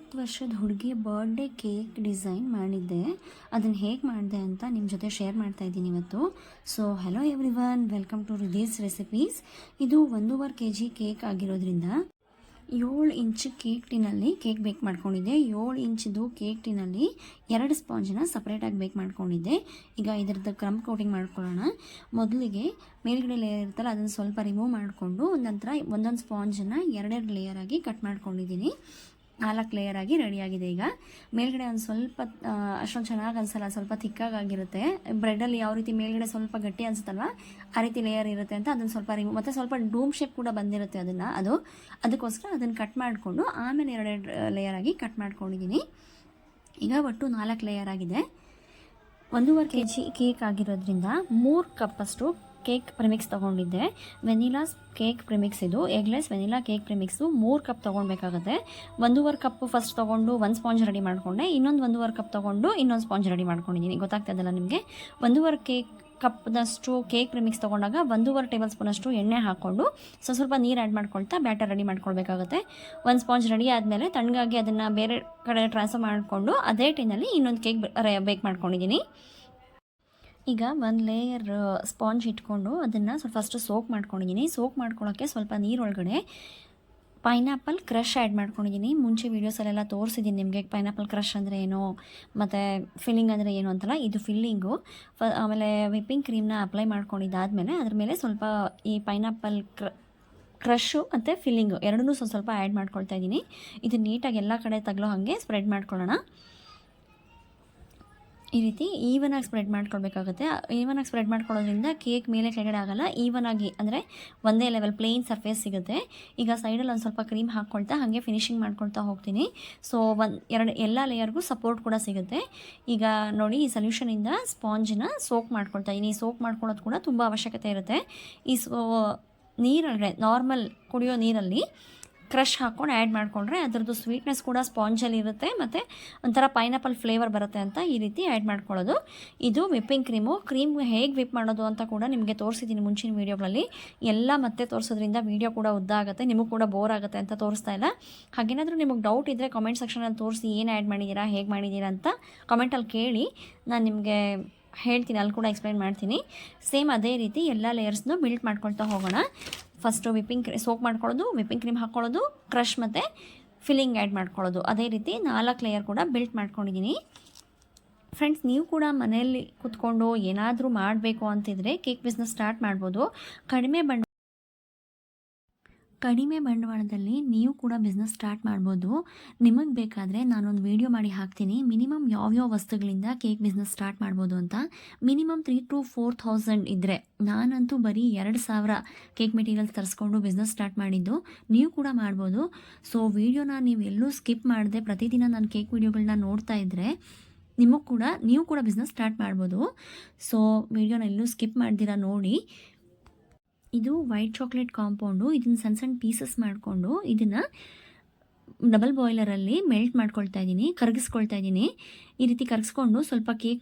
10 ವರ್ಷದ ಹುಡುಗಿ birthday cake design ಮಾಡಿದ್ದೆ. ಅದನ್ನು ಹೇಗೆ ಮಾಡಿದೆ ಅಂತ ನಿಮ್ಮ ಜೊತೆ ಶೇರ್ ಮಾಡ್ತಾ ಇದ್ದೀನಿ ಇವತ್ತು. So hello everyone, welcome to Riddhi's recipes. ಇದು 1.5 kg ಕೇಕ್ ಆಗಿರೋದ್ರಿಂದ 7 ಇಂಚ್ ಕೇಕ್ ಟಿನಲ್ಲಿ ಕೇಕ್ ಬೇಕ್ ಮಾಡ್ಕೊಂಡಿದ್ದೆ. 7 ಇಂಚ್ದು ಕೇಕ್ ಟಿನಲ್ಲಿ 2 ಸ್ಪಾಂಜನ್ನ ಸಪ್ರೇಟಾಗಿ ಬೇಕ್ ಮಾಡ್ಕೊಂಡಿದ್ದೆ. ಈಗ ಇದರದ್ದು ಕ್ರಮ್ ಕೋಟಿಂಗ್ ಮಾಡ್ಕೊಳ್ಳೋಣ. ಮೊದಲಿಗೆ ಮೇಲ್ಗಡೆ ಲೇಯರ್ ಇರ್ತಲ್ಲ ಅದನ್ನು ಸ್ವಲ್ಪ ರಿಮೂವ್ ಮಾಡಿಕೊಂಡು ನಂತರ ಒಂದೊಂದು ಸ್ಪಾಂಜನ್ನು 2 ಲೇಯರ್ ಆಗಿ ಕಟ್ ಮಾಡ್ಕೊಂಡಿದ್ದೀನಿ. 4 ಲೇಯರ್ ಆಗಿ ರೆಡಿಯಾಗಿದೆ. ಈಗ ಮೇಲ್ಗಡೆ ಒಂದು ಸ್ವಲ್ಪ ಅಷ್ಟೊಂದು ಚೆನ್ನಾಗಿ ಅನಿಸಲ್ಲ, ಸ್ವಲ್ಪ ಥಿಕ್ಕಾಗಿರುತ್ತೆ. ಬ್ರೆಡ್ಡಲ್ಲಿ ಯಾವ ರೀತಿ ಮೇಲ್ಗಡೆ ಸ್ವಲ್ಪ ಗಟ್ಟಿ ಅನಿಸುತ್ತಲ್ವ ಆ ರೀತಿ ಲೇಯರ್ ಇರುತ್ತೆ ಅಂತ ಅದನ್ನು ಸ್ವಲ್ಪ ರಿಮೂವ್, ಮತ್ತು ಸ್ವಲ್ಪ ಡೂಮ್ ಶೇಪ್ ಕೂಡ ಬಂದಿರುತ್ತೆ ಅದಕ್ಕೋಸ್ಕರ ಅದನ್ನು ಕಟ್ ಮಾಡಿಕೊಂಡು ಆಮೇಲೆ 2 ಲೇಯರ್ ಆಗಿ ಕಟ್ ಮಾಡ್ಕೊಂಡಿದ್ದೀನಿ. ಈಗ ಒಟ್ಟು 4 ಲೇಯರ್ ಆಗಿದೆ. 1.5 kg ಕೇಕ್ ಆಗಿರೋದ್ರಿಂದ 3 ಕಪ್ಪಷ್ಟು ಕೇಕ್ ಪ್ರಿಮಿಕ್ಸ್ ತೊಗೊಂಡಿದ್ದೆ. ವೆನಿಲಾ ಕೇಕ್ ಪ್ರಿಮಿಕ್ಸ್ ಇದು, eggless vanilla cake premix 3 cup ತೊಗೊಳ್ಬೇಕಾಗುತ್ತೆ. 1.5 ಕಪ್ ಫಸ್ಟ್ ತೊಗೊಂಡು ಒಂದು ಸ್ಪಾಂಜ್ ರೆಡಿ ಮಾಡಿಕೊಂಡೆ, ಇನ್ನೊಂದು 1.5 ಕಪ್ ತೊಗೊಂಡು ಇನ್ನೊಂದು ಸ್ಪಾಂಜ್ ರೆಡಿ ಮಾಡ್ಕೊಂಡಿದ್ದೀನಿ. ಗೊತ್ತಾಗ್ತದಲ್ಲ ನಿಮಗೆ. 1.5 ಕಪ್ನಷ್ಟು ಕೇಕ್ ಪ್ರಿಮಿಕ್ಸ್ ತೊಗೊಂಡಾಗ 1.5 ಟೇಬಲ್ ಸ್ಪೂನಷ್ಟು ಎಣ್ಣೆ ಹಾಕ್ಕೊಂಡು ಸ್ವಲ್ಪ ನೀರು ಆ್ಯಡ್ ಮಾಡ್ಕೊಳ್ತಾ ಬ್ಯಾಟರ್ ರೆಡಿ ಮಾಡ್ಕೊಳ್ಬೇಕಾಗುತ್ತೆ. ಒಂದು ಸ್ಪಾಂಜ್ ರೆಡಿ ಆದಮೇಲೆ ತಣ್ಣಗಾಗಿ ಅದನ್ನು ಬೇರೆ ಕಡೆ ಟ್ರಾನ್ಸ್ಫರ್ ಮಾಡಿಕೊಂಡು ಅದೇ ಟಿನಲ್ಲಿ ಇನ್ನೊಂದು ಕೇಕ್ ಬೇಕ್ ಮಾಡ್ಕೊಂಡಿದ್ದೀನಿ. ಈಗ 1 ಲೇಯರ್ ಸ್ಪಾಂಜ್ ಇಟ್ಕೊಂಡು ಅದನ್ನು ಫಸ್ಟು ಸೋಕ್ ಮಾಡ್ಕೊಂಡಿದ್ದೀನಿ. ಸೋಕ್ ಮಾಡ್ಕೊಳ್ಳೋಕ್ಕೆ ಸ್ವಲ್ಪ ನೀರೊಳಗಡೆ ಪೈನಾಪಲ್ ಕ್ರಷ್ ಆ್ಯಡ್ ಮಾಡ್ಕೊಂಡಿದ್ದೀನಿ. ಮುಂಚೆ ವೀಡಿಯೋಸಲ್ಲೆಲ್ಲ ತೋರಿಸಿದ್ದೀನಿ ನಿಮಗೆ ಪೈನಾಪಲ್ ಕ್ರಷ್ ಅಂದರೆ ಏನು ಮತ್ತು ಫಿಲ್ಲಿಂಗ್ ಅಂದರೆ ಏನು ಅಂತಲ್ಲ. ಇದು ಫಿಲ್ಲಿಂಗು. ಆಮೇಲೆ ವಿಪ್ಪಿಂಗ್ ಕ್ರೀಮ್ನ ಅಪ್ಲೈ ಮಾಡ್ಕೊಂಡಿದ್ದಾದಮೇಲೆ ಅದ್ರ ಮೇಲೆ ಸ್ವಲ್ಪ ಈ ಪೈನಾಪಲ್ ಕ್ರಷು ಮತ್ತು ಫಿಲ್ಲಿಂಗು ಎರಡನ್ನೂ ಸ್ವಲ್ಪ ಆ್ಯಡ್ ಮಾಡ್ಕೊಳ್ತಾ ಇದ್ದೀನಿ. ಇದು ನೀಟಾಗಿ ಎಲ್ಲ ಕಡೆ ತಗಲೋ ಹಾಗೆ ಸ್ಪ್ರೆಡ್ ಮಾಡ್ಕೊಳ್ಳೋಣ. ಈ ರೀತಿ ಈವನಾಗಿ ಸ್ಪ್ರೆಡ್ ಮಾಡ್ಕೊಳ್ಬೇಕಾಗುತ್ತೆ. ಈವನಾಗಿ ಸ್ಪ್ರೆಡ್ ಮಾಡ್ಕೊಳ್ಳೋದ್ರಿಂದ ಕೇಕ್ ಮೇಲೆ ಕೆಳಗಡೆ ಆಗೋಲ್ಲ, ಈವನಾಗಿ ಅಂದರೆ ಒಂದೇ ಲೆವೆಲ್ ಪ್ಲೇನ್ ಸರ್ಫೇಸ್ ಸಿಗುತ್ತೆ. ಈಗ ಸೈಡಲ್ಲಿ ಒಂದು ಸ್ವಲ್ಪ ಕ್ರೀಮ್ ಹಾಕ್ಕೊಳ್ತಾ ಹಾಗೆ ಫಿನಿಶಿಂಗ್ ಮಾಡ್ಕೊಳ್ತಾ ಹೋಗ್ತೀನಿ. ಸೊ ಎಲ್ಲ ಲೇಯರ್ಗೂ ಸಪೋರ್ಟ್ ಕೂಡ ಸಿಗುತ್ತೆ. ಈಗ ನೋಡಿ, ಈ ಸೊಲ್ಯೂಷನಿಂದ ಸ್ಪಾಂಜನ್ನ ಸೋಕ್ ಮಾಡ್ಕೊಳ್ತಾ ಇದ್ದೀನಿ. ಸೋಕ್ ಮಾಡ್ಕೊಳ್ಳೋದು ಕೂಡ ತುಂಬ ಅವಶ್ಯಕತೆ ಇರುತ್ತೆ. ಈ ನೀರೊಳಗಡೆ ನಾರ್ಮಲ್ ಕುಡಿಯೋ ನೀರಲ್ಲಿ ಕ್ರಷ್ ಹಾಕ್ಕೊಂಡು ಆ್ಯಡ್ ಮಾಡಿಕೊಂಡ್ರೆ ಅದರದ್ದು ಸ್ವೀಟ್ನೆಸ್ ಕೂಡ ಸ್ಪಾಂಜಲ್ಲಿ ಇರುತ್ತೆ ಮತ್ತು ಒಂಥರ ಪೈನಾಪಲ್ ಫ್ಲೇವರ್ ಬರುತ್ತೆ ಅಂತ ಈ ರೀತಿ ಆ್ಯಡ್ ಮಾಡ್ಕೊಳ್ಳೋದು. ಇದು ವಿಪ್ಪಿಂಗ್ ಕ್ರೀಮ್ ಹೇಗೆ ವಿಪ್ ಮಾಡೋದು ಅಂತ ಕೂಡ ನಿಮಗೆ ತೋರಿಸಿದ್ದೀನಿ ಮುಂಚಿನ ವೀಡಿಯೋಗಳಲ್ಲಿ. ಎಲ್ಲ ಮತ್ತೆ ತೋರಿಸೋದ್ರಿಂದ ವೀಡಿಯೋ ಕೂಡ ಉದ್ದ ಆಗುತ್ತೆ, ನಿಮಗೆ ಕೂಡ ಬೋರ್ ಆಗುತ್ತೆ ಅಂತ ತೋರಿಸ್ತಾ ಇಲ್ಲ. ಹಾಗೇನಾದರೂ ನಿಮಗೆ ಡೌಟ್ ಇದ್ದರೆ ಕಾಮೆಂಟ್ ಸೆಕ್ಷನಲ್ಲಿ ತೋರಿಸಿ, ಏನು ಆ್ಯಡ್ ಮಾಡಿದ್ದೀರಾ, ಹೇಗೆ ಮಾಡಿದ್ದೀರಾ ಅಂತ ಕಾಮೆಂಟಲ್ಲಿ ಕೇಳಿ, ನಾನು ನಿಮಗೆ ಹೇಳ್ತೀನಿ, ಅಲ್ಲಿ ಕೂಡ ಎಕ್ಸ್ಪ್ಲೈನ್ ಮಾಡ್ತೀನಿ. ಸೇಮ್ ಅದೇ ರೀತಿ ಎಲ್ಲ ಲೇಯರ್ಸ್ನು ಬಿಲ್ಟ್ ಮಾಡ್ಕೊಳ್ತಾ ಹೋಗೋಣ. ಫಸ್ಟು ಸೋಕ್ ಮಾಡ್ಕೊಳ್ಳೋದು, ವಿಪ್ಪಿಂಗ್ ಕ್ರೀಮ್ ಹಾಕ್ಕೊಳ್ಳೋದು, ಕ್ರಷ್ ಮತ್ತು ಫಿಲ್ಲಿಂಗ್ ಆ್ಯಡ್ ಮಾಡ್ಕೊಳ್ಳೋದು. ಅದೇ ರೀತಿ 4 ಲೇಯರ್ ಕೂಡ ಬಿಲ್ಟ್ ಮಾಡ್ಕೊಂಡಿದ್ದೀನಿ. ಫ್ರೆಂಡ್ಸ್, ನೀವು ಕೂಡ ಮನೆಯಲ್ಲಿ ಕೂತ್ಕೊಂಡು ಏನಾದರೂ ಮಾಡಬೇಕು ಅಂತಿದ್ರೆ ಕೇಕ್ ಬಿಸ್ನೆಸ್ ಸ್ಟಾರ್ಟ್ ಮಾಡ್ಬೋದು. ಕಡಿಮೆ ಬಂಡವಾಳದಲ್ಲಿ ನೀವು ಕೂಡ ಬಿಸ್ನೆಸ್ ಸ್ಟಾರ್ಟ್ ಮಾಡ್ಬೋದು. ನಿಮಗೆ ಬೇಕಾದರೆ ನಾನೊಂದು ವೀಡಿಯೋ ಮಾಡಿ ಹಾಕ್ತೀನಿ, ಮಿನಿಮಮ್ ಯಾವ್ಯಾವ ವಸ್ತುಗಳಿಂದ ಕೇಕ್ ಬಿಸ್ನೆಸ್ ಸ್ಟಾರ್ಟ್ ಮಾಡ್ಬೋದು ಅಂತ. ಮಿನಿಮಮ್ 3,000 to 4,000 ಇದ್ದರೆ, ನಾನಂತೂ ಬರೀ 2,000 ಕೇಕ್ ಮೆಟೀರಿಯಲ್ಸ್ ತರಿಸ್ಕೊಂಡು ಬಿಸ್ನೆಸ್ ಸ್ಟಾರ್ಟ್ ಮಾಡಿದ್ದು. ನೀವು ಕೂಡ ಮಾಡ್ಬೋದು. ಸೊ ವೀಡಿಯೋನ ನೀವು ಎಲ್ಲೂ ಸ್ಕಿಪ್ ಮಾಡದೆ ಪ್ರತಿದಿನ ನಾನು ಕೇಕ್ ವೀಡಿಯೋಗಳನ್ನ ನೋಡ್ತಾ ಇದ್ದರೆ ನೀವು ಕೂಡ ಬಿಸ್ನೆಸ್ ಸ್ಟಾರ್ಟ್ ಮಾಡ್ಬೋದು. ಸೊ ವೀಡಿಯೋನ ಎಲ್ಲೂ ಸ್ಕಿಪ್ ಮಾಡ್ದಿರಾ ನೋಡಿ. ಇದು ವೈಟ್ ಚಾಕ್ಲೇಟ್ ಕಾಂಪೌಂಡು. ಇದನ್ನು ಸಣ್ಣ ಪೀಸಸ್ ಮಾಡಿಕೊಂಡು ಇದನ್ನು ಡಬಲ್ ಬಾಯ್ಲರಲ್ಲಿ ಮೆಲ್ಟ್ ಮಾಡ್ಕೊಳ್ತಾ ಇದ್ದೀನಿ, ಕರಗಿಸ್ಕೊಳ್ತಾ ಇದ್ದೀನಿ. ಈ ರೀತಿ ಕರಗಿಸ್ಕೊಂಡು ಸ್ವಲ್ಪ ಕೇಕ್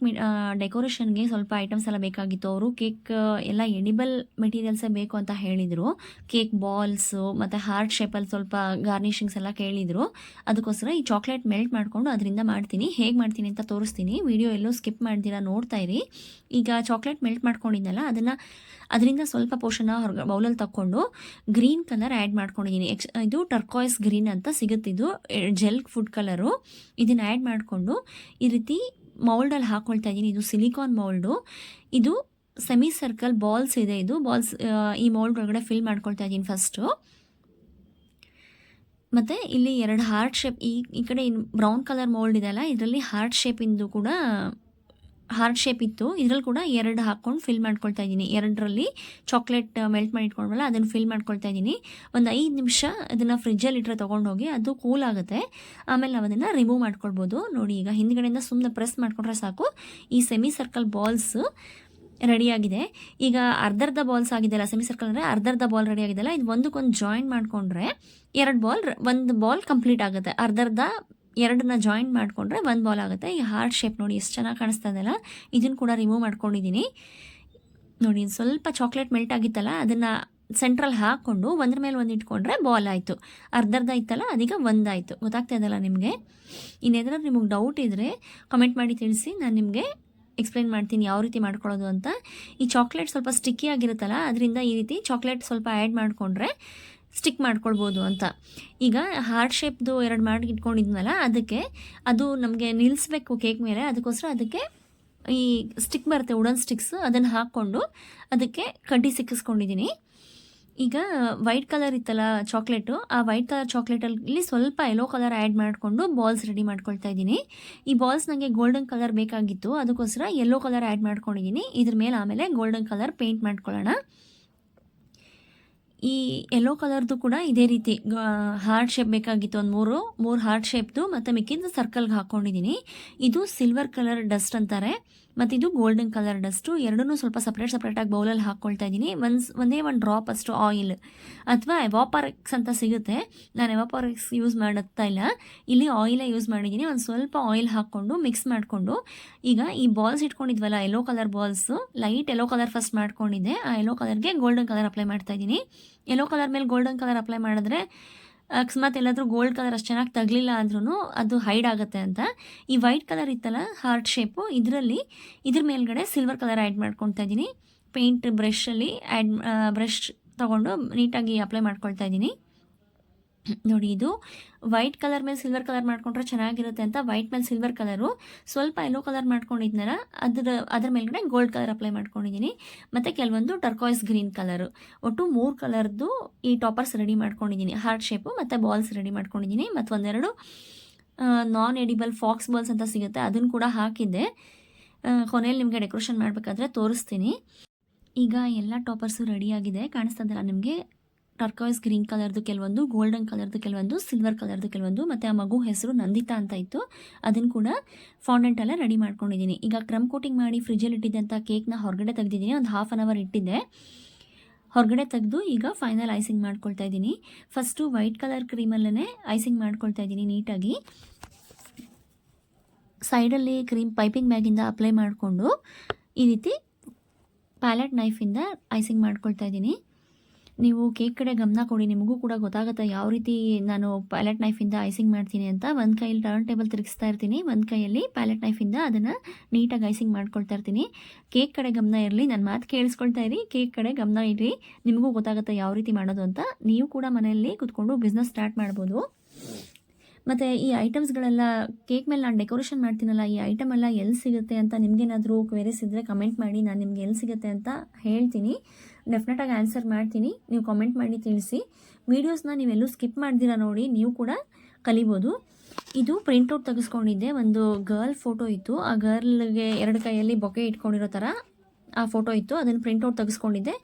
ಡೆಕೋರೇಷನ್ಗೆ ಸ್ವಲ್ಪ ಐಟಮ್ಸ್ ಎಲ್ಲ ಬೇಕಾಗಿತ್ತು. ಅವರು ಕೇಕ್ ಎಲ್ಲ ಎಡಿಬಲ್ ಮೆಟೀರಿಯಲ್ಸೇ ಬೇಕು ಅಂತ ಹೇಳಿದರು. ಕೇಕ್ ಬಾಲ್ಸು ಮತ್ತು ಹಾರ್ಟ್ ಶೇಪಲ್ಲಿ ಸ್ವಲ್ಪ ಗಾರ್ನಿಷಿಂಗ್ಸ್ ಎಲ್ಲ ಕೇಳಿದರು. ಅದಕ್ಕೋಸ್ಕರ ಈ ಚಾಕ್ಲೇಟ್ ಮೆಲ್ಟ್ ಮಾಡಿಕೊಂಡು ಅದರಿಂದ ಮಾಡ್ತೀನಿ. ಹೇಗೆ ಮಾಡ್ತೀನಿ ಅಂತ ತೋರಿಸ್ತೀನಿ. ವಿಡಿಯೋ ಎಲ್ಲೂ ಸ್ಕಿಪ್ ಮಾಡ್ದಿರಾ ನೋಡ್ತಾ ಇರಿ. ಈಗ ಚಾಕ್ಲೇಟ್ ಮೆಲ್ಟ್ ಮಾಡ್ಕೊಂಡಿದ್ದಲ್ಲ ಅದರಿಂದ ಸ್ವಲ್ಪ ಪೋರ್ಷನ್ನ ಬೌಲಲ್ಲಿ ತಗೊಂಡು ಗ್ರೀನ್ ಕಲರ್ ಆ್ಯಡ್ ಮಾಡ್ಕೊಂಡಿದ್ದೀನಿ. ಇದು ಟರ್ಕಾಯ್ಸ್ ಗ್ರೀನ್ ಅಂತ ಸಿಗುತ್ತಿದ್ದು ಜೆಲ್ ಫುಡ್ ಕಲರು. ಇದನ್ನು ಆ್ಯಡ್ ಮಾಡಿಕೊಂಡು ಈ ರೀತಿ ಮೌಲ್ಡಲ್ಲಿ ಹಾಕ್ಕೊಳ್ತಾ ಇದ್ದೀನಿ. ಇದು ಸಿಲಿಕಾನ್ ಮೌಲ್ಡು. ಇದು ಸೆಮಿ ಸರ್ಕಲ್ ಬಾಲ್ಸ್ ಇದೆ. ಇದು ಬಾಲ್ಸ್ ಈ ಮೌಲ್ಡ್ ಒಳಗಡೆ ಫಿಲ್ ಮಾಡ್ಕೊಳ್ತಾ ಇದ್ದೀನಿ ಫಸ್ಟು. ಮತ್ತು ಇಲ್ಲಿ 2 ಹಾರ್ಟ್ ಶೇಪ್, ಈ ಕಡೆ ಬ್ರೌನ್ ಕಲರ್ ಮೌಲ್ಡ್ ಇದೆಯಲ್ಲ, ಇದರಲ್ಲಿ ಹಾರ್ಟ್ ಶೇಪ್ ಇತ್ತು. ಇದರಲ್ಲಿ ಕೂಡ 2 ಹಾಕ್ಕೊಂಡು ಫಿಲ್ ಮಾಡ್ಕೊಳ್ತಾ ಇದ್ದೀನಿ. 2ರಲ್ಲಿ ಚಾಕ್ಲೇಟ್ ಮೆಲ್ಟ್ ಮಾಡಿ ಇಟ್ಕೊಂಡ್ವಲ್ಲ ಅದನ್ನು ಫಿಲ್ ಮಾಡ್ಕೊಳ್ತಾ ಇದ್ದೀನಿ. ಒಂದು 5 ನಿಮಿಷ ಅದನ್ನು ಫ್ರಿಜ್ಜಲ್ಲಿ ಇಟ್ಟರೆ ತೊಗೊಂಡೋಗಿ ಅದು ಕೂಲ್ ಆಗುತ್ತೆ. ಆಮೇಲೆ ನಾವು ಅದನ್ನು ರಿಮೂವ್ ಮಾಡ್ಕೊಳ್ಬೋದು. ನೋಡಿ, ಈಗ ಹಿಂದ್ಗಡೆಯಿಂದ ಸುಮ್ಮನೆ ಪ್ರೆಸ್ ಮಾಡಿಕೊಂಡ್ರೆ ಸಾಕು, ಈ ಸೆಮಿ ಸರ್ಕಲ್ ಬಾಲ್ಸ್ ರೆಡಿಯಾಗಿದೆ. ಈಗ ಅರ್ಧರ್ಧ ಬಾಲ್ಸ್ ಆಗಿದೆಯಲ್ಲ, ಸೆಮಿ ಸರ್ಕಲ್ ಅಂದರೆ ಅರ್ಧರ್ಧ ಬಾಲ್ ರೆಡಿ ಆಗಿದೆಯಲ್ಲ, ಇದು ಒಂದಕ್ಕೊಂದು ಜಾಯಿನ್ ಮಾಡಿಕೊಂಡ್ರೆ 1 ಬಾಲ್ ಕಂಪ್ಲೀಟ್ ಆಗುತ್ತೆ. ಅರ್ಧರ್ಧ 2ನ್ನ ಜಾಯಿನ್ ಮಾಡಿಕೊಂಡ್ರೆ 1 ಬಾಲ್ ಆಗುತ್ತೆ. ಈ ಹಾರ್ಟ್ ಶೇಪ್ ನೋಡಿ ಎಷ್ಟು ಚೆನ್ನಾಗಿ ಕಾಣಿಸ್ತಾ ಇದೆಯಲ್ಲ, ಇದನ್ನು ಕೂಡ ರಿಮೂವ್ ಮಾಡ್ಕೊಂಡಿದ್ದೀನಿ. ನೋಡಿ, ಸ್ವಲ್ಪ ಚಾಕ್ಲೇಟ್ ಮೆಲ್ಟ್ ಆಗಿತ್ತಲ್ಲ ಅದನ್ನು ಸೆಂಟ್ರಲ್ ಹಾಕ್ಕೊಂಡು ಒಂದ್ರ ಮೇಲೆ ಒಂದು ಇಟ್ಕೊಂಡ್ರೆ ಬಾಲ್ ಆಯಿತು. ಅರ್ಧರ್ಧ ಇತ್ತಲ್ಲ ಅದೀಗ ಒಂದಾಯಿತು. ಗೊತ್ತಾಗ್ತಾ ಇದಲ್ಲ ನಿಮಗೆ? ಇನ್ನೇನಾದ್ರೂ ನಿಮಗೆ ಡೌಟ್ ಇದ್ದರೆ ಕಮೆಂಟ್ ಮಾಡಿ ತಿಳಿಸಿ, ನಾನು ನಿಮಗೆ ಎಕ್ಸ್ಪ್ಲೈನ್ ಮಾಡ್ತೀನಿ ಯಾವ ರೀತಿ ಮಾಡ್ಕೊಳ್ಳೋದು ಅಂತ. ಈ ಚಾಕ್ಲೇಟ್ ಸ್ವಲ್ಪ ಸ್ಟಿಕ್ಕಿ ಆಗಿರುತ್ತಲ್ಲ, ಅದರಿಂದ ಈ ರೀತಿ ಚಾಕ್ಲೇಟ್ ಸ್ವಲ್ಪ ಆ್ಯಡ್ ಮಾಡಿಕೊಂಡ್ರೆ ಸ್ಟಿಕ್ ಮಾಡ್ಕೊಳ್ಬೋದು ಅಂತ. ಈಗ ಹಾರ್ಟ್ ಶೇಪ್ದು 2 ಮಾಡಿ ಇಟ್ಕೊಂಡಿದ್ನಲ್ಲ, ಅದಕ್ಕೆ ಅದು ನಮಗೆ ನಿಲ್ಲಿಸ್ಬೇಕು ಕೇಕ್ ಮೇಲೆ, ಅದಕ್ಕೋಸ್ಕರ ಅದಕ್ಕೆ ಈ ಸ್ಟಿಕ್ ಬರುತ್ತೆ, ವುಡನ್ ಸ್ಟಿಕ್ಸ್, ಅದನ್ನು ಹಾಕ್ಕೊಂಡು ಅದಕ್ಕೆ ಕಡ್ಡಿ ಸಿಕ್ಕಿಸ್ಕೊಂಡಿದ್ದೀನಿ. ಈಗ ವೈಟ್ ಕಲರ್ ಇತ್ತಲ್ಲ ಚಾಕ್ಲೇಟು, ಆ ವೈಟ್ ಕಲರ್ ಚಾಕ್ಲೇಟಲ್ಲಿ ಸ್ವಲ್ಪ ಯೆಲ್ಲೋ ಕಲರ್ ಆ್ಯಡ್ ಮಾಡಿಕೊಂಡು ಬಾಲ್ಸ್ ರೆಡಿ ಮಾಡ್ಕೊಳ್ತಾ ಇದ್ದೀನಿ. ಈ ಬಾಲ್ಸ್ ನನಗೆ ಗೋಲ್ಡನ್ ಕಲರ್ ಬೇಕಾಗಿತ್ತು, ಅದಕ್ಕೋಸ್ಕರ ಯೆಲ್ಲೋ ಕಲರ್ ಆ್ಯಡ್ ಮಾಡ್ಕೊಂಡಿದ್ದೀನಿ. ಇದ್ರ ಮೇಲೆ ಆಮೇಲೆ ಗೋಲ್ಡನ್ ಕಲರ್ ಪೇಂಟ್ ಮಾಡ್ಕೊಳ್ಳೋಣ. ಈ ಯೆಲ್ಲೋ ಕಲರ್ದು ಕೂಡ ಇದೇ ರೀತಿ ಹಾರ್ಟ್ ಶೇಪ್ ಬೇಕಾಗಿತ್ತು, ಒಂದು ಮೂರು ಹಾರ್ಟ್ ಶೇಪ್ದು, ಮತ್ತು ಮಿಕ್ಕಿದ್ದು ಸರ್ಕಲ್ಗೆ ಹಾಕ್ಕೊಂಡಿದ್ದೀನಿ. ಇದು ಸಿಲ್ವರ್ ಕಲರ್ ಡಸ್ಟ್ ಅಂತಾರೆ, ಮತ್ತು ಇದು ಗೋಲ್ಡನ್ ಕಲರ್ ಡಸ್ಟು. ಎರಡನ್ನೂ ಸ್ವಲ್ಪ ಸಪ್ರೇಟಾಗಿ ಬೌಲಲ್ಲಿ ಹಾಕ್ಕೊಳ್ತಾ ಇದ್ದೀನಿ. ಒಂದೇ ಒಂದು ಡ್ರಾಪ್ ಅಷ್ಟು ಆಯಿಲ್ ಅಥವಾ ಎವಾಪರೆಕ್ಸ್ ಅಂತ ಸಿಗುತ್ತೆ, ನಾನು ಎವಾಪರೆಕ್ಸ್ ಯೂಸ್ ಮಾಡುತ್ತಾ ಇಲ್ಲ, ಇಲ್ಲಿ ಆಯಿಲೇ ಯೂಸ್ ಮಾಡಿದ್ದೀನಿ. ಒಂದು ಸ್ವಲ್ಪ ಆಯಿಲ್ ಹಾಕ್ಕೊಂಡು ಮಿಕ್ಸ್ ಮಾಡಿಕೊಂಡು ಈಗ ಈ ಬಾಲ್ಸ್ ಇಟ್ಕೊಂಡಿದ್ವಲ್ಲ yellow colour balls, light yellow colour first ಮಾಡ್ಕೊಂಡಿದ್ದೆ, ಆ ಯೆಲ್ಲೋ ಕಲರ್ಗೆ ಗೋಲ್ಡನ್ ಕಲರ್ ಅಪ್ಲೈ ಮಾಡ್ತಾ ಇದ್ದೀನಿ. ಯೆಲ್ಲೋ ಕಲರ್ ಮೇಲೆ ಗೋಲ್ಡನ್ ಕಲರ್ ಅಪ್ಲೈ ಮಾಡಿದ್ರೆ ಅಕಸ್ಮಾತ್ ಎಲ್ಲಾದರೂ ಗೋಲ್ಡ್ ಕಲರ್ ಅಷ್ಟು ಚೆನ್ನಾಗಿ ತಗಲಿಲ್ಲ ಅಂದ್ರೂ ಅದು ಹೈಡ್ ಆಗುತ್ತೆ ಅಂತ. ಈ ವೈಟ್ ಕಲರ್ ಇತ್ತಲ್ಲ ಹಾರ್ಟ್ ಶೇಪು, ಇದ್ರ ಮೇಲ್ಗಡೆ ಸಿಲ್ವರ್ ಕಲರ್ ಆ್ಯಡ್ ಮಾಡ್ಕೊಳ್ತಾ ಇದ್ದೀನಿ. ಪೇಂಟ್ ಬ್ರಷ್ ತೊಗೊಂಡು ನೀಟಾಗಿ ಅಪ್ಲೈ ಮಾಡ್ಕೊಳ್ತಾ ಇದ್ದೀನಿ. ನೋಡಿ, ಇದು ವೈಟ್ ಕಲರ್ ಮೇಲೆ ಸಿಲ್ವರ್ ಕಲರ್ ಮಾಡ್ಕೊಂಡ್ರೆ ಚೆನ್ನಾಗಿರುತ್ತೆ ಅಂತ ವೈಟ್ ಮೇಲೆ ಸಿಲ್ವರ್ ಕಲರು, ಸ್ವಲ್ಪ ಯೆಲ್ಲೋ ಕಲರ್ ಮಾಡ್ಕೊಂಡಿದ್ನಲ್ಲ ಅದ್ರ ಮೇಲ್ಗಡೆ ಗೋಲ್ಡ್ ಕಲರ್ ಅಪ್ಲೈ ಮಾಡ್ಕೊಂಡಿದ್ದೀನಿ. ಮತ್ತು ಕೆಲವೊಂದು ಟರ್ಕಾಯ್ಸ್ ಗ್ರೀನ್ ಕಲರು, ಒಟ್ಟು 3 ಕಲರ್ದು ಈ ಟಾಪರ್ಸ್ ರೆಡಿ ಮಾಡ್ಕೊಂಡಿದ್ದೀನಿ. ಹಾರ್ಟ್ ಶೇಪು ಮತ್ತು ಬಾಲ್ಸ್ ರೆಡಿ ಮಾಡ್ಕೊಂಡಿದ್ದೀನಿ. ಮತ್ತು ಒಂದೆರಡು ನಾನ್ ಎಡಿಬಲ್ ಫಾಕ್ಸ್ ಬಾಲ್ಸ್ ಅಂತ ಸಿಗುತ್ತೆ, ಅದನ್ನು ಕೂಡ ಹಾಕಿದ್ದೆ. ಕೊನೆಯಲ್ಲಿ ನಿಮಗೆ ಡೆಕೋರೇಷನ್ ಮಾಡಬೇಕಾದ್ರೆ ತೋರಿಸ್ತೀನಿ. ಈಗ ಎಲ್ಲ ಟಾಪರ್ಸು ರೆಡಿಯಾಗಿದೆ, ಕಾಣಿಸ್ತದಲ್ಲ ನಿಮಗೆ? ಟರ್ಕಾಯ್ಸ್ ಗ್ರೀನ್ ಕಲರ್ದು ಕೆಲವೊಂದು, ಗೋಲ್ಡನ್ ಕಲರ್ದು ಕೆಲವೊಂದು, ಸಿಲ್ವರ್ ಕಲರ್ದು ಕೆಲವೊಂದು, ಮತ್ತು ಆ ಮಗು ಹೆಸರು ನಂದಿತಾ ಅಂತ ಇತ್ತು, ಅದನ್ನು ಕೂಡ ಫಾಂಡೆಂಟ್ ಎಲ್ಲ ರೆಡಿ ಮಾಡ್ಕೊಂಡಿದ್ದೀನಿ. ಈಗ ಕ್ರಮ್ ಕೋಟಿಂಗ್ ಮಾಡಿ ಫ್ರಿಜ್ಜಲ್ಲಿ ಇಟ್ಟಿದ್ದಂಥ ಕೇಕ್ನ ಹೊರಗಡೆ ತೆಗೆದಿದ್ದೀನಿ, ಒಂದು ½ ಅವರ್ ಇಟ್ಟಿದ್ದೆ. ಹೊರಗಡೆ ತೆಗೆದು ಈಗ ಫೈನಲ್ ಐಸಿಂಗ್ ಮಾಡ್ಕೊಳ್ತಾ ಇದ್ದೀನಿ. ಫಸ್ಟು ವೈಟ್ ಕಲರ್ ಕ್ರೀಮಲ್ಲೇ ಐಸಿಂಗ್ ಮಾಡ್ಕೊಳ್ತಾ ಇದ್ದೀನಿ ನೀಟಾಗಿ. ಸೈಡಲ್ಲಿ ಕ್ರೀಮ್ ಪೈಪಿಂಗ್ ಬ್ಯಾಗಿಂದ ಅಪ್ಲೈ ಮಾಡಿಕೊಂಡು ಈ ರೀತಿ ಪ್ಯಾಲೆಟ್ ನೈಫಿಂದ ಐಸಿಂಗ್ ಮಾಡ್ಕೊಳ್ತಾ ಇದ್ದೀನಿ. ನೀವು ಕೇಕ್ ಕಡೆ ಗಮನ ಕೊಡಿ, ನಿಮಗೂ ಕೂಡ ಗೊತ್ತಾಗುತ್ತೆ ಯಾವ ರೀತಿ ನಾನು ಪ್ಯಾಲೆಟ್ ನೈಫಿಂದ ಐಸಿಂಗ್ ಮಾಡ್ತೀನಿ ಅಂತ. ಒಂದು ಕೈಯಲ್ಲಿ ಟರ್ನ್ ಟೇಬಲ್ ತಿರುಗಿಸ್ತಾ ಇರ್ತೀನಿ, ಒಂದು ಕೈಯಲ್ಲಿ ಪ್ಯಾಲೆಟ್ ನೈಫಿಂದ ಅದನ್ನು ನೀಟಾಗಿ ಐಸಿಂಗ್ ಮಾಡ್ಕೊಳ್ತಾ ಇರ್ತೀನಿ. ಕೇಕ್ ಕಡೆ ಗಮನ ಇರಲಿ, ನನ್ನ ಮಾತು ಕೇಳಿಸ್ಕೊಳ್ತಾ ಇರಿ, ಕೇಕ್ ಕಡೆ ಗಮನ ಇಡ್ರಿ, ನಿಮಗೂ ಗೊತ್ತಾಗುತ್ತೆ ಯಾವ ರೀತಿ ಮಾಡೋದು ಅಂತ. ನೀವು ಕೂಡ ಮನೆಯಲ್ಲಿ ಕೂತ್ಕೊಂಡು ಬಿಸ್ನೆಸ್ ಸ್ಟಾರ್ಟ್ ಮಾಡ್ಬೋದು. ಮತ್ತು ಈ ಐಟಮ್ಸ್ಗಳೆಲ್ಲ ಕೇಕ್ ಮೇಲೆ ನಾನು ಡೆಕೋರೇಷನ್ ಮಾಡ್ತೀನಲ್ಲ, ಈ ಐಟಮ್ ಎಲ್ಲ ಎಲ್ಲಿ ಸಿಗುತ್ತೆ ಅಂತ ನಿಮಗೇನಾದರೂ ಕ್ವೆರೀಸ್ ಇದ್ದರೆ ಕಮೆಂಟ್ ಮಾಡಿ, ನಾನು ನಿಮ್ಗೆ ಎಲ್ಲಿ ಸಿಗುತ್ತೆ ಅಂತ ಹೇಳ್ತೀನಿ. ಡೆಫಿನೆಟಾಗಿ ಆನ್ಸರ್ ಮಾಡ್ತೀನಿ, ನೀವು ಕಾಮೆಂಟ್ ಮಾಡಿ ತಿಳಿಸಿ. ವೀಡಿಯೋಸ್ನ ನೀವೆಲ್ಲೂ ಸ್ಕಿಪ್ ಮಾಡ್ದಿರ ನೋಡಿ, ನೀವು ಕೂಡ ಕಲಿಬೋದು. ಇದು ಪ್ರಿಂಟೌಟ್ ತೆಗೆಸ್ಕೊಂಡಿದ್ದೆ, ಒಂದು ಗರ್ಲ್ ಫೋಟೋ ಇತ್ತು, ಆ ಗರ್ಲ್ಗೆ 2 ಕೈಯಲ್ಲಿ ಬೊಕೆ ಇಟ್ಕೊಂಡಿರೋ ಥರ ಆ ಫೋಟೋ ಇತ್ತು, ಅದನ್ನು ಪ್ರಿಂಟೌಟ್ ತೆಗೆಸ್ಕೊಂಡಿದ್ದೆ.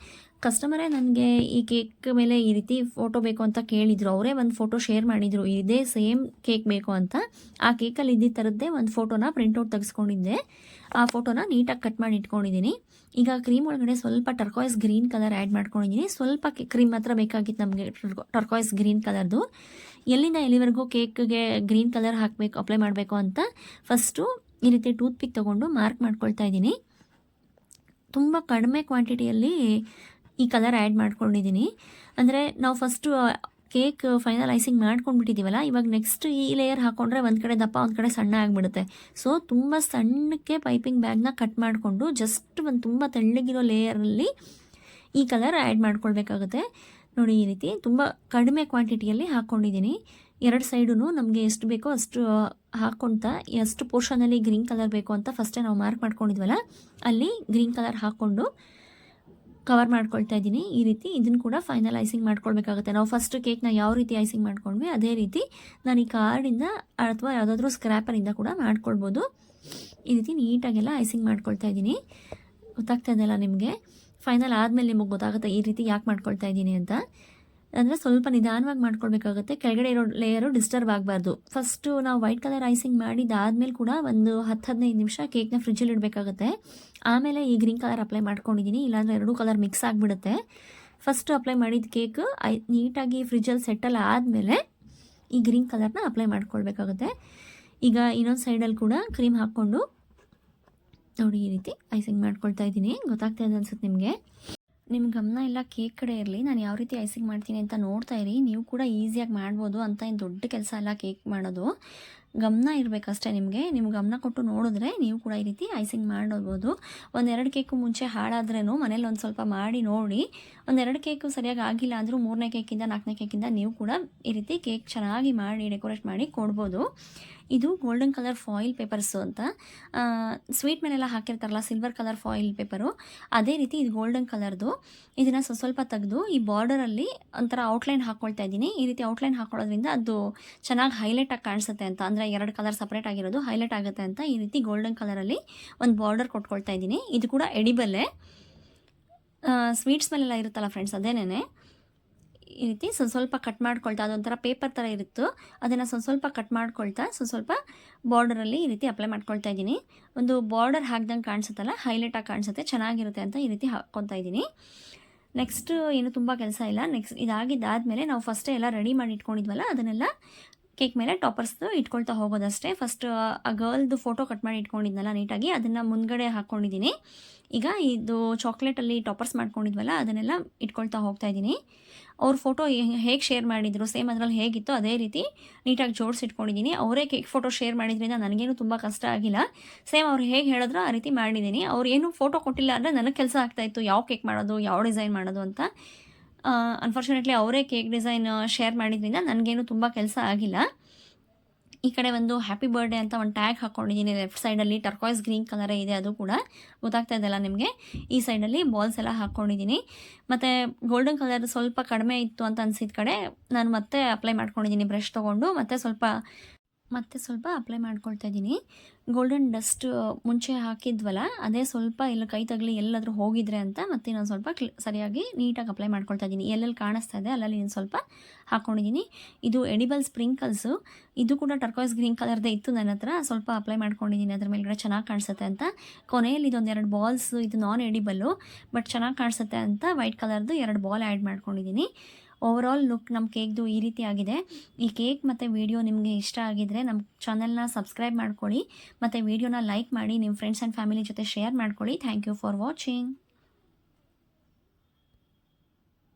ಕಸ್ಟಮರೇ ನನಗೆ ಈ ಕೇಕ್ ಮೇಲೆ ಈ ರೀತಿ ಫೋಟೋ ಬೇಕು ಅಂತ ಕೇಳಿದರು, ಅವರೇ ಒಂದು ಫೋಟೋ ಶೇರ್ ಮಾಡಿದರು, ಇದೇ ಸೇಮ್ ಕೇಕ್ ಬೇಕು ಅಂತ. ಆ ಕೇಕಲ್ಲಿ ಇದ್ದಿದ್ದ ಥರದ್ದೇ ಒಂದು ಫೋಟೋನ ಪ್ರಿಂಟೌಟ್ ತೆಗೆಸ್ಕೊಂಡಿದ್ದೆ, ಆ ಫೋಟೋನ ನೀಟಾಗಿ ಕಟ್ ಮಾಡಿ ಇಟ್ಕೊಂಡಿದ್ದೀನಿ. ಈಗ ಕ್ರೀಮ್ ಒಳಗಡೆ ಸ್ವಲ್ಪ ಟರ್ಕಾಯ್ಸ್ ಗ್ರೀನ್ ಕಲರ್ ಆ್ಯಡ್ ಮಾಡ್ಕೊಂಡಿದ್ದೀನಿ. ಸ್ವಲ್ಪ ಕ್ರೀಮ್ ಮಾತ್ರ ಬೇಕಾಗಿತ್ತು ನಮಗೆ ಟರ್ಕಾಯ್ಸ್ ಗ್ರೀನ್ ಕಲರ್ದು. ಎಲ್ಲಿಂದ ಎಲ್ಲಿವರೆಗೂ ಕೇಕ್ಗೆ ಗ್ರೀನ್ ಕಲರ್ ಹಾಕಬೇಕು, ಅಪ್ಲೈ ಮಾಡಬೇಕು ಅಂತ ಫಸ್ಟು ಈ ರೀತಿ ಟೂತ್ ಪಿಕ್ ತೊಗೊಂಡು ಮಾರ್ಕ್ ಮಾಡ್ಕೊಳ್ತಾ ಇದ್ದೀನಿ. ತುಂಬ ಕಡಿಮೆ ಕ್ವಾಂಟಿಟಿಯಲ್ಲಿ ಈ ಕಲರ್ ಆ್ಯಡ್ ಮಾಡ್ಕೊಂಡಿದ್ದೀನಿ. ಅಂದರೆ ನಾವು ಫಸ್ಟು ಕೇಕ್ ಫೈನಲ್ ಐಸಿಂಗ್ ಮಾಡ್ಕೊಂಡ್ಬಿಟ್ಟಿದ್ದೀವಲ್ಲ, ಇವಾಗ ನೆಕ್ಸ್ಟ್ ಈ ಲೇಯರ್ ಹಾಕ್ಕೊಂಡ್ರೆ ಒಂದು ಕಡೆ ದಪ್ಪ ಒಂದು ಕಡೆ ಸಣ್ಣ ಆಗಿಬಿಡುತ್ತೆ. ಸೊ ತುಂಬ ಸಣ್ಣಕ್ಕೆ ಪೈಪಿಂಗ್ ಬ್ಯಾಗ್ನ ಕಟ್ ಮಾಡಿಕೊಂಡು ಜಸ್ಟ್ ಒಂದು ತುಂಬ ತೆಳ್ಳಗಿರೋ ಲೇಯರಲ್ಲಿ ಈ ಕಲರ್ ಆ್ಯಡ್ ಮಾಡ್ಕೊಳ್ಬೇಕಾಗುತ್ತೆ. ನೋಡಿ, ಈ ರೀತಿ ತುಂಬ ಕಡಿಮೆ ಕ್ವಾಂಟಿಟಿಯಲ್ಲಿ ಹಾಕ್ಕೊಂಡಿದ್ದೀನಿ. 2 ಸೈಡೂ ನಮಗೆ ಎಷ್ಟು ಬೇಕೋ ಅಷ್ಟು ಹಾಕ್ಕೊಳ್ತಾ, ಎಷ್ಟು ಪೋರ್ಷನಲ್ಲಿ ಗ್ರೀನ್ ಕಲರ್ ಬೇಕು ಅಂತ ಫಸ್ಟೇ ನಾವು ಮಾರ್ಕ್ ಮಾಡ್ಕೊಂಡಿದ್ವಲ್ಲ, ಅಲ್ಲಿ ಗ್ರೀನ್ ಕಲರ್ ಹಾಕ್ಕೊಂಡು ಕವರ್ ಮಾಡ್ಕೊಳ್ತಾ ಇದ್ದೀನಿ. ಈ ರೀತಿ ಇದನ್ನು ಕೂಡ ಫೈನಲ್ ಐಸಿಂಗ್ ಮಾಡ್ಕೊಳ್ಬೇಕಾಗುತ್ತೆ. ನಾವು ಫಸ್ಟ್ ಕೇಕ್ನ ಯಾವ ರೀತಿ ಐಸಿಂಗ್ ಮಾಡ್ಕೊಂಡ್ವಿ ಅದೇ ರೀತಿ ನಾನು ಈ ಕಾರ್ಡಿಂದ ಅಥವಾ ಯಾವುದಾದ್ರೂ ಸ್ಕ್ರ್ಯಾಪರಿಂದ ಕೂಡ ಮಾಡ್ಕೊಳ್ಬೋದು. ಈ ರೀತಿ ನೀಟಾಗೆಲ್ಲ ಐಸಿಂಗ್ ಮಾಡ್ಕೊಳ್ತಾ ಇದ್ದೀನಿ. ಗೊತ್ತಾಗ್ತಾ ಇದೆಯಲ್ಲ ನಿಮಗೆ? ಫೈನಲ್ ಆದಮೇಲೆ ನಿಮಗೆ ಗೊತ್ತಾಗುತ್ತೆ ಈ ರೀತಿ ಯಾಕೆ ಮಾಡ್ಕೊಳ್ತಾ ಇದ್ದೀನಿ ಅಂತ. ಅಂದರೆ ಸ್ವಲ್ಪ ನಿಧಾನವಾಗಿ ಮಾಡ್ಕೊಳ್ಬೇಕಾಗುತ್ತೆ, ಕೆಳಗಡೆ ಇರೋ ಲೇಯರು ಡಿಸ್ಟರ್ಬ್ ಆಗಬಾರ್ದು. ಫಸ್ಟು ನಾವು ವೈಟ್ ಕಲರ್ ಐಸಿಂಗ್ ಮಾಡಿದ್ದಾದಮೇಲೆ ಕೂಡ ಒಂದು 10-15 ನಿಮಿಷ ಕೇಕ್ನ ಫ್ರಿಜ್ಜಲ್ಲಿ ಇಡಬೇಕಾಗುತ್ತೆ. ಆಮೇಲೆ ಈ ಗ್ರೀನ್ ಕಲರ್ ಅಪ್ಲೈ ಮಾಡ್ಕೊಂಡಿದ್ದೀನಿ, ಇಲ್ಲಾಂದರೆ 2 ಕಲರ್ ಮಿಕ್ಸ್ ಆಗಿಬಿಡುತ್ತೆ. ಫಸ್ಟು ಅಪ್ಲೈ ಮಾಡಿದ ಕೇಕ್ ನೀಟಾಗಿ ಫ್ರಿಜ್ಜಲ್ಲಿ ಸೆಟ್ಟಲ್ ಆದಮೇಲೆ ಈ ಗ್ರೀನ್ ಕಲರ್ನ ಅಪ್ಲೈ ಮಾಡ್ಕೊಳ್ಬೇಕಾಗುತ್ತೆ. ಈಗ ಇನ್ನೊಂದು ಸೈಡಲ್ಲಿ ಕೂಡ ಕ್ರೀಮ್ ಹಾಕ್ಕೊಂಡು ನೋಡಿ ಈ ರೀತಿ ಐಸಿಂಗ್ ಮಾಡ್ಕೊಳ್ತಾ ಇದ್ದೀನಿ. ಗೊತ್ತಾಗ್ತಾ ಇದೆ ಅನ್ಸುತ್ತೆ ನಿಮಗೆ? ನಿಮ್ಮ ಗಮನ ಎಲ್ಲ ಕೇಕ್ ಕಡೆ ಇರಲಿ. ನಾನು ಯಾವ ರೀತಿ ಐಸಿಂಗ್ ಮಾಡ್ತೀನಿ ಅಂತ ನೋಡ್ತಾ ಇರಿ. ನೀವು ಕೂಡ ಈಸಿಯಾಗಿ ಮಾಡ್ಬೋದು ಅಂತ ಏನು ದೊಡ್ಡ ಕೆಲಸ ಅಲ್ಲ ಕೇಕ್ ಮಾಡೋದು. ಗಮನ ಇರಬೇಕಷ್ಟೇ ನಿಮಗೆ. ನೀವು ಗಮನ ಕೊಟ್ಟು ನೋಡಿದ್ರೆ ನೀವು ಕೂಡ ಈ ರೀತಿ ಐಸಿಂಗ್ ಮಾಡ್ಬೋದು. ಒಂದೆರಡು ಕೇಕು ಮುಂಚೆ ಹಾಳಾದ್ರೂ ಮನೇಲಿ ಒಂದು ಸ್ವಲ್ಪ ಮಾಡಿ ನೋಡಿ. ಒಂದೆರಡು ಕೇಕು ಸರಿಯಾಗಿ ಆಗಿಲ್ಲ ಅಂದರೂ 3ನೇ ಕೇಕಿಂದ 4ನೇ ಕೇಕಿಂದ ನೀವು ಕೂಡ ಈ ರೀತಿ ಕೇಕ್ ಚೆನ್ನಾಗಿ ಮಾಡಿ ಡೆಕೋರೇಟ್ ಮಾಡಿ ಕೊಡ್ಬೋದು. ಇದು ಗೋಲ್ಡನ್ ಕಲರ್ ಫಾಯಿಲ್ ಪೇಪರ್ಸು ಅಂತ ಸ್ವೀಟ್ ಮೇಲೆಲ್ಲ ಹಾಕಿರ್ತಾರಲ್ಲ ಸಿಲ್ವರ್ ಕಲರ್ ಫಾಯಿಲ್ ಪೇಪರು, ಅದೇ ರೀತಿ ಇದು ಗೋಲ್ಡನ್ ಕಲರ್ದು. ಇದನ್ನು ಸ್ವಲ್ಪ ತೆಗೆದು ಈ ಬಾರ್ಡರಲ್ಲಿ ಒಂಥರ ಔಟ್ಲೈನ್ ಹಾಕ್ಕೊಳ್ತಾ ಇದ್ದೀನಿ. ಈ ರೀತಿ ಔಟ್ಲೈನ್ ಹಾಕ್ಕೊಳ್ಳೋದ್ರಿಂದ ಅದು ಚೆನ್ನಾಗಿ ಹೈಲೈಟಾಗಿ ಕಾಣಿಸುತ್ತೆ ಅಂತ, ಅಂದರೆ 2 ಕಲರ್ ಸಪ್ರೇಟ್ ಆಗಿರೋದು ಹೈಲೈಟ್ ಆಗುತ್ತೆ ಅಂತ ಈ ರೀತಿ ಗೋಲ್ಡನ್ ಕಲರಲ್ಲಿ ಒಂದು ಬಾರ್ಡರ್ ಕೊಟ್ಕೊಳ್ತಾ ಇದ್ದೀನಿ. ಇದು ಕೂಡ ಎಡಿಬಲ್ಲೇ, ಸ್ವೀಟ್ಸ್ ಮೇಲೆಲ್ಲ ಇರುತ್ತಲ್ಲ ಫ್ರೆಂಡ್ಸ್, ಅದೇನೇ ಈ ರೀತಿ ಸ್ವಲ್ಪ ಕಟ್ ಮಾಡ್ಕೊಳ್ತಾ, ಅದೊಂಥರ ಪೇಪರ್ ಥರ ಇರುತ್ತೋ ಅದನ್ನು ಸ್ವಲ್ಪ ಕಟ್ ಮಾಡ್ಕೊಳ್ತಾ ಸ್ವಲ್ಪ ಬಾರ್ಡರಲ್ಲಿ ಈ ರೀತಿ ಅಪ್ಲೈ ಮಾಡ್ಕೊಳ್ತಾ ಇದ್ದೀನಿ. ಒಂದು ಬಾರ್ಡರ್ ಹಾಕ್ದಂಗೆ ಕಾಣಿಸುತ್ತಲ್ಲ, ಹೈಲೈಟಾಗಿ ಕಾಣಿಸುತ್ತೆ, ಚೆನ್ನಾಗಿರುತ್ತೆ ಅಂತ ಈ ರೀತಿ ಹಾಕ್ಕೊತಾ ಇದ್ದೀನಿ. ನೆಕ್ಸ್ಟ್ ಏನು ತುಂಬ ಕೆಲಸ ಇಲ್ಲ. ನೆಕ್ಸ್ಟ್ ಇದಾಗಿದ್ದಾದಮೇಲೆ ನಾವು ಫಸ್ಟೇ ಎಲ್ಲ ರೆಡಿ ಮಾಡಿ ಇಟ್ಕೊಂಡಿದ್ವಲ್ಲ ಅದನ್ನೆಲ್ಲ ಕೇಕ್ ಮೇಲೆ ಟಾಪರ್ಸ್ದು ಇಟ್ಕೊಳ್ತಾ ಹೋಗೋದಷ್ಟೇ. ಫಸ್ಟ್ ಆ ಗರ್ಲ್ದು ಫೋಟೋ ಕಟ್ ಮಾಡಿ ಇಟ್ಕೊಂಡಿದ್ನಲ್ಲ ನೀಟಾಗಿ, ಅದನ್ನು ಮುಂದ್ಗಡೆ ಹಾಕ್ಕೊಂಡಿದ್ದೀನಿ. ಈಗ ಇದು ಚಾಕ್ಲೇಟಲ್ಲಿ ಟಾಪರ್ಸ್ ಮಾಡ್ಕೊಂಡಿದ್ವಲ್ಲ ಅದನ್ನೆಲ್ಲ ಇಟ್ಕೊಳ್ತಾ ಹೋಗ್ತಾ ಇದ್ದೀನಿ. ಅವ್ರ ಫೋಟೋ ಹೇಗೆ ಶೇರ್ ಮಾಡಿದ್ರು ಸೇಮ್ ಅದರಲ್ಲಿ ಹೇಗಿತ್ತು ಅದೇ ರೀತಿ ನೀಟಾಗಿ ಜೋಡಿಸಿಟ್ಕೊಂಡಿದ್ದೀನಿ. ಅವರೇ ಕೇಕ್ ಫೋಟೋ ಶೇರ್ ಮಾಡಿದ್ರಿಂದ ನನಗೇನು ತುಂಬ ಕಷ್ಟ ಆಗಿಲ್ಲ. ಸೇಮ್ ಅವ್ರು ಹೇಗೆ ಹೇಳಿದ್ರು ಆ ರೀತಿ ಮಾಡಿದ್ದೀನಿ. ಅವ್ರು ಏನು ಫೋಟೋ ಕೊಟ್ಟಿಲ್ಲ ಅಂದರೆ ನನಗೆ ಕೆಲಸ ಆಗ್ತಾಯಿತ್ತು, ಯಾವ ಕೇಕ್ ಮಾಡೋದು, ಯಾವ ಡಿಸೈನ್ ಮಾಡೋದು ಅಂತ. ಅನ್ಫಾರ್ಚುನೇಟ್ಲಿ ಅವರೇ ಕೇಕ್ ಡಿಸೈನ್ ಶೇರ್ ಮಾಡಿದ್ರಿಂದ ನನಗೇನು ತುಂಬ ಕೆಲಸ ಆಗಿಲ್ಲ. ಈ ಕಡೆ ಒಂದು ಹ್ಯಾಪಿ ಬರ್ಡೇ ಅಂತ ಒಂದು ಟ್ಯಾಗ್ ಹಾಕ್ಕೊಂಡಿದ್ದೀನಿ. ಲೆಫ್ಟ್ ಸೈಡಲ್ಲಿ ಟರ್ಕಾಯ್ಸ್ ಗ್ರೀನ್ ಕಲರೇ ಇದೆ, ಅದು ಕೂಡ ಗೊತ್ತಾಗ್ತಾ ಇದೆಯಲ್ಲ ನಿಮಗೆ. ಈ ಸೈಡಲ್ಲಿ ಬಾಲ್ಸ್ ಎಲ್ಲ ಹಾಕ್ಕೊಂಡಿದ್ದೀನಿ. ಮತ್ತು ಗೋಲ್ಡನ್ ಕಲರ್ ಸ್ವಲ್ಪ ಕಡಿಮೆ ಇತ್ತು ಅಂತ ಅನಿಸಿದ ಕಡೆ ನಾನು ಮತ್ತೆ ಅಪ್ಲೈ ಮಾಡ್ಕೊಂಡಿದ್ದೀನಿ ಬ್ರಷ್ ತೊಗೊಂಡು. ಮತ್ತೆ ಸ್ವಲ್ಪ ಅಪ್ಲೈ ಮಾಡ್ಕೊಳ್ತಾ ಇದ್ದೀನಿ. ಗೋಲ್ಡನ್ ಡಸ್ಟ್ ಮುಂಚೆ ಹಾಕಿದ್ವಲ್ಲ ಅದೇ ಸ್ವಲ್ಪ ಎಲ್ಲ ಕೈ ತಗಲಿ ಎಲ್ಲಾದರೂ ಹೋಗಿದ್ರೆ ಅಂತ ಮತ್ತೆ ನಾನು ಸ್ವಲ್ಪ ಸರಿಯಾಗಿ ನೀಟಾಗಿ ಅಪ್ಲೈ ಮಾಡ್ಕೊಳ್ತಾ ಇದ್ದೀನಿ. ಎಲ್ಲೆಲ್ಲಿ ಕಾಣಿಸ್ತಾ ಇದೆ ಅಲ್ಲಲ್ಲಿ ನಾನು ಸ್ವಲ್ಪ ಹಾಕ್ಕೊಂಡಿದ್ದೀನಿ. ಇದು ಎಡಿಬಲ್ ಸ್ಪ್ರಿಂಕಲ್ಸು, ಇದು ಕೂಡ ಟರ್ಕಾಯ್ಸ್ ಗ್ರೀನ್ ಕಲರ್ದೇ ಇತ್ತು ನನ್ನ ಹತ್ರ, ಸ್ವಲ್ಪ ಅಪ್ಲೈ ಮಾಡ್ಕೊಂಡಿದ್ದೀನಿ ಅದ್ರ ಮೇಲ್ಗಡೆ ಚೆನ್ನಾಗಿ ಕಾಣಿಸುತ್ತೆ ಅಂತ. ಕೊನೆಯಲ್ಲಿ ಇದೊಂದು 2 ಬಾಲ್ಸ್, ಇದು ನಾನ್ ಎಡಿಬಲ್ಲು ಬಟ್ ಚೆನ್ನಾಗಿ ಕಾಣಿಸುತ್ತೆ ಅಂತ ವೈಟ್ ಕಲರ್ದು 2 ಬಾಲ್ ಆ್ಯಡ್ ಮಾಡ್ಕೊಂಡಿದ್ದೀನಿ. ಓವರಾಲ್ ಲುಕ್ ನಮ್ಮ ಕೇಕ್ದು ಈ ರೀತಿ ಆಗಿದೆ. ಈ ಕೇಕ್ ಮತ್ತು ವಿಡಿಯೋ ನಿಮಗೆ ಇಷ್ಟ ಆಗಿದರೆ ನಮ್ಮ ಚಾನಲ್ನ ಸಬ್ಸ್ಕ್ರೈಬ್ ಮಾಡ್ಕೊಳ್ಳಿ ಮತ್ತು ವಿಡಿಯೋನ ಲೈಕ್ ಮಾಡಿ ನಿಮ್ಮ ಫ್ರೆಂಡ್ಸ್ ಆ್ಯಂಡ್ ಫ್ಯಾಮಿಲಿ ಜೊತೆ ಶೇರ್ ಮಾಡ್ಕೊಳ್ಳಿ. Thank you for watching.